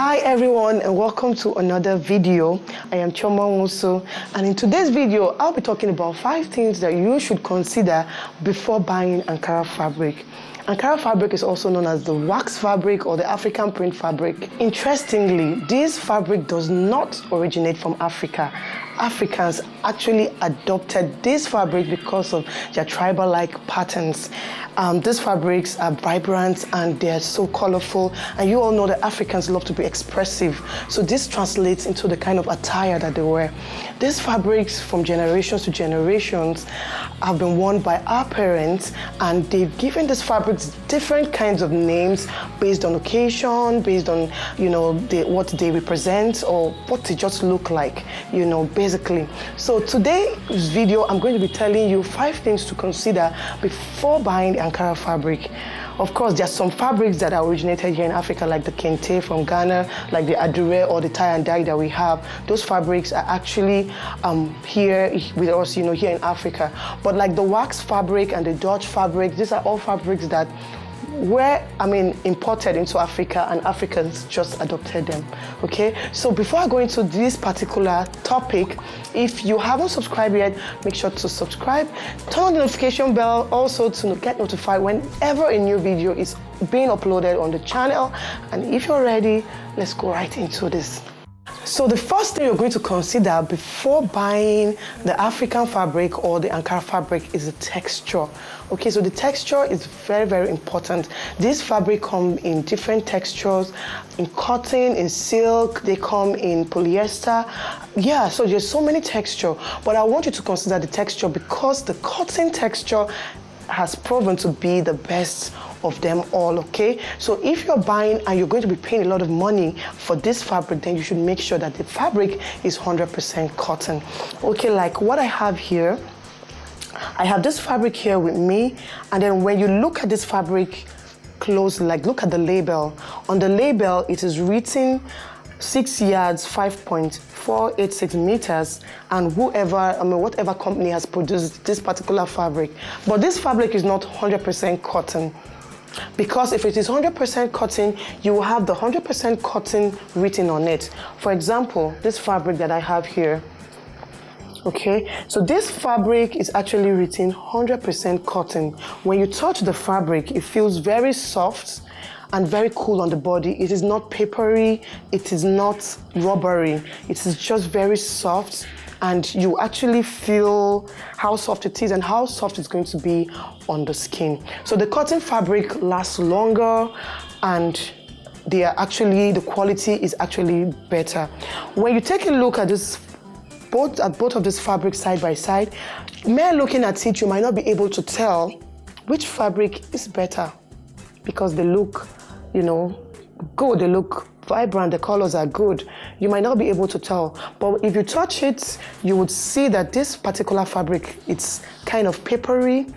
Hi everyone, and welcome to another video. I am Choma Muso, and in today's video I'll be talking about 5 things that you should consider before buying Ankara fabric. Ankara fabric is also known as the wax fabric or the African print fabric. Interestingly, this fabric does not originate from Africa. Africans actually adopted this fabric because of their tribal-like patterns. These fabrics are vibrant and they are so colorful, and you all know that Africans love to be expressive, so this translates into the kind of attire that they wear. These fabrics from generations to generations have been worn by our parents, and they've given these fabrics different kinds of names based on occasion, based on what they represent or what they just look like, basically. So today's video I'm going to be telling you 5 things to consider before buying the Ankara fabric. Of course, there are some fabrics that are originated here in Africa, like the kente from Ghana, like the adure or the tie and dye that we have. Those fabrics are actually here with us, here in Africa. But like the wax fabric and the Dutch fabric, these are all fabrics that were imported into Africa, and Africans just adopted them. Okay, so before I go into this particular topic, if you haven't subscribed yet, make sure to subscribe, turn on the notification bell also to get notified whenever a new video is being uploaded on the channel. And if you're ready, let's go right into this. So the first thing you're going to consider before buying the African fabric or the Ankara fabric is the texture. Okay, so the texture is very, very important. This fabric come in different textures, in cotton, in silk, they come in polyester. Yeah, so there's so many texture, but I want you to consider the texture because the cotton texture has proven to be the best of them all. Okay, so if you're buying and you're going to be paying a lot of money for this fabric, then you should make sure that the fabric is 100% cotton. Okay, like what I have here, I have this fabric here with me, and then when you look at this fabric closely, like look at the label. On the label, it is written 6 yards, 5.486 meters, and whatever company has produced this particular fabric. But this fabric is not 100% cotton, because if it is 100% cotton, you will have the 100% cotton written on it. For example, this fabric that I have here. Okay, so this fabric is actually written 100% cotton. When you touch the fabric, it feels very soft and very cool on the body. It is not papery, it is not rubbery, it is just very soft, and you actually feel how soft it is and how soft it's going to be on the skin. So the cotton fabric lasts longer, and the quality is actually better. When you take a look at this, both of these fabrics side by side, mere looking at it, you might not be able to tell which fabric is better, because they look good, they look vibrant, the colors are good. You might not be able to tell, but if you touch it, you would see that this particular fabric, it's kind of papery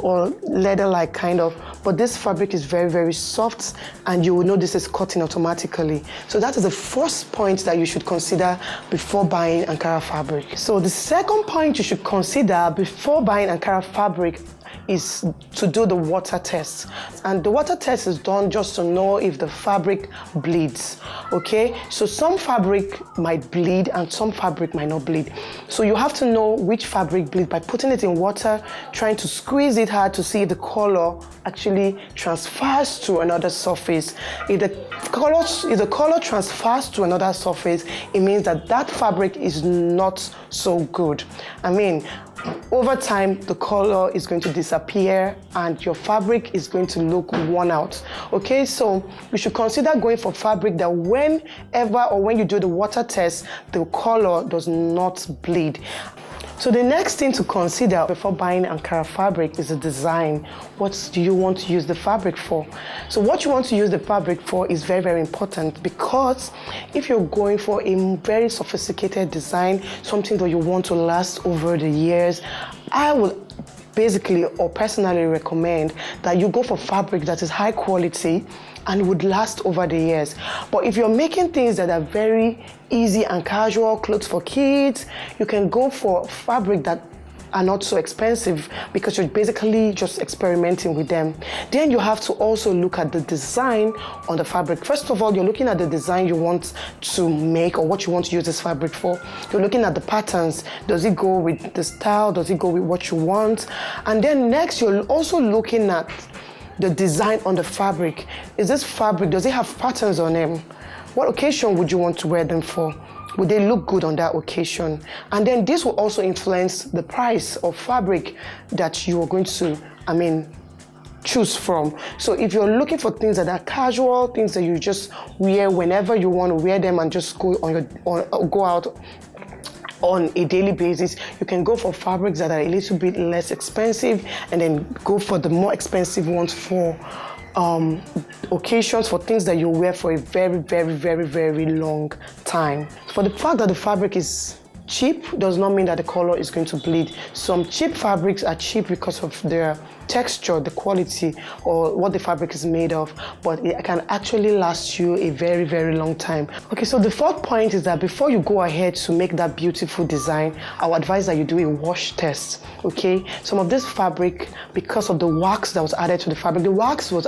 or leather-like kind of, but this fabric is very, very soft, and you will know this is cotton automatically. So that is the first point that you should consider before buying Ankara fabric. So the second point you should consider before buying Ankara fabric is to do the water test. And the water test is done just to know if the fabric bleeds. Okay, so some fabric might bleed and some fabric might not bleed. So you have to know which fabric bleeds by putting it in water, trying to squeeze it hard to see if the color actually transfers to another surface. If the color transfers to another surface, it means that fabric is not so good. Over time, the color is going to disappear and your fabric is going to look worn out. Okay, so you should consider going for fabric that when you do the water test, the color does not bleed. So the next thing to consider before buying Ankara fabric is the design. What do you want to use the fabric for? So what you want to use the fabric for is very, very important, because if you're going for a very sophisticated design, something that you want to last over the years, I would basically or personally recommend that you go for fabric that is high quality and would last over the years. But if you're making things that are very easy and casual, clothes for kids, you can go for fabric that are not so expensive because you're basically just experimenting with them. Then you have to also look at the design on the fabric. First of all, you're looking at the design you want to make or what you want to use this fabric for. You're looking at the patterns. Does it go with the style? Does it go with what you want? And then next, you're also looking at the design on the fabric. Is this fabric, does it have patterns on them? What occasion would you want to wear them for? Would they look good on that occasion? And then this will also influence the price of fabric that you are going to, choose from. So if you're looking for things that are casual, things that you just wear whenever you want to wear them and just go go out on a daily basis, you can go for fabrics that are a little bit less expensive and then go for the more expensive ones for occasions, for things that you wear for a very, very, very, very long time. For the fact that the fabric is cheap does not mean that the color is going to bleed. Some cheap fabrics are cheap because of their texture, the quality, or what the fabric is made of, but it can actually last you a very, very long time. Okay, so the fourth point is that before you go ahead to make that beautiful design, I would advise that you do a wash test. Okay, some of this fabric, because of the wax that was added to the fabric, the wax is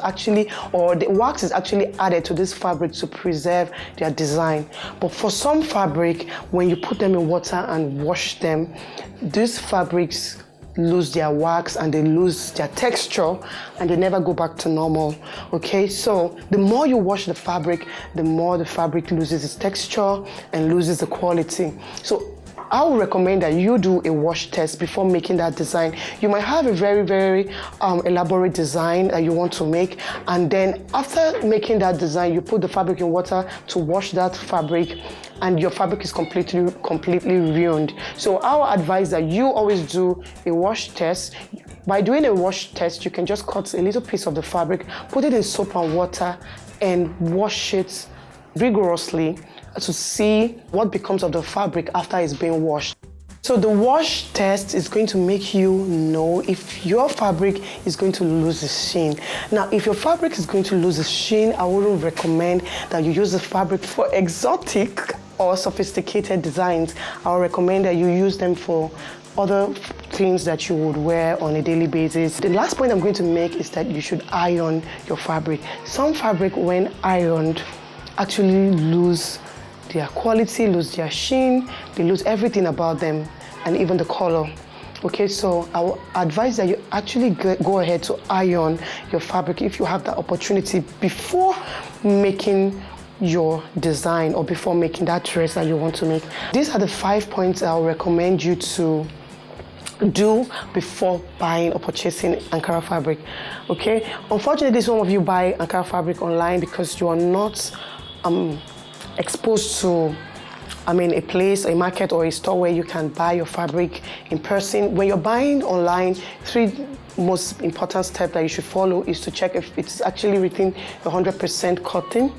actually added to this fabric to preserve their design. But for some fabric, when you put them in water and wash them, these fabrics lose their wax and they lose their texture and they never go back to normal. Okay, so the more you wash the fabric, the more the fabric loses its texture and loses the quality. So I would recommend that you do a wash test before making that design. You might have a very, very elaborate design that you want to make, and then after making that design, you put the fabric in water to wash that fabric, and your fabric is completely ruined. So I would advise that you always do a wash test. By doing a wash test, you can just cut a little piece of the fabric, put it in soap and water, and wash it rigorously to see what becomes of the fabric after it's been washed. So the wash test is going to make you know if your fabric is going to lose its sheen. Now, if your fabric is going to lose its sheen, I wouldn't recommend that you use the fabric for exotic or sophisticated designs. I would recommend that you use them for other things that you would wear on a daily basis. The last point I'm going to make is that you should iron your fabric. Some fabric, when ironed, actually lose their quality, lose their sheen, they lose everything about them, and even the color. Okay, so I will advise that you actually go ahead to iron your fabric if you have that opportunity before making your design or before making that dress that you want to make. These are the 5 points I'll recommend you to do before buying or purchasing Ankara fabric. Okay, unfortunately, some of you buy Ankara fabric online because you are not exposed to a place, a market, or a store where you can buy your fabric in person. When you're buying online, 3 most important steps that you should follow is to check if it's actually written 100% cotton,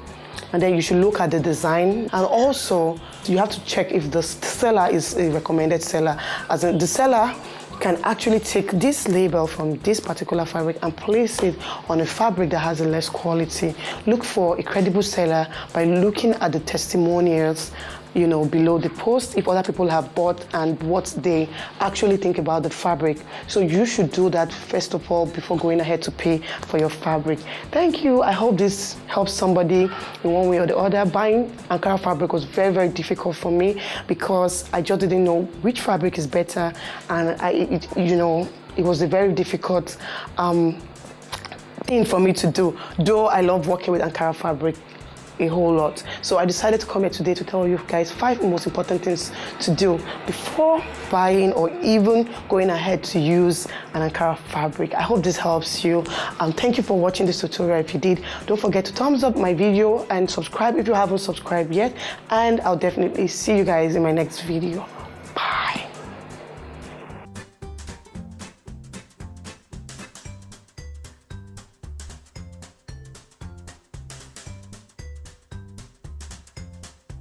and then you should look at the design, and also you have to check if the seller is a recommended seller, as in the seller can actually take this label from this particular fabric and place it on a fabric that has a less quality. Look for a credible seller by looking at the testimonials, below the post, if other people have bought and what they actually think about the fabric. So you should do that first of all before going ahead to pay for your fabric. Thank you. I hope this helps somebody in one way or the other. Buying Ankara fabric was very, very difficult for me because I just didn't know which fabric is better, and it was a very difficult thing for me to do, though I love working with Ankara fabric a whole lot. So I decided to come here today to tell you guys 5 most important things to do before buying or even going ahead to use an Ankara fabric. I hope this helps you. Thank you for watching this tutorial. If you did, don't forget to thumbs up my video and subscribe if you haven't subscribed yet, and I'll definitely see you guys in my next video.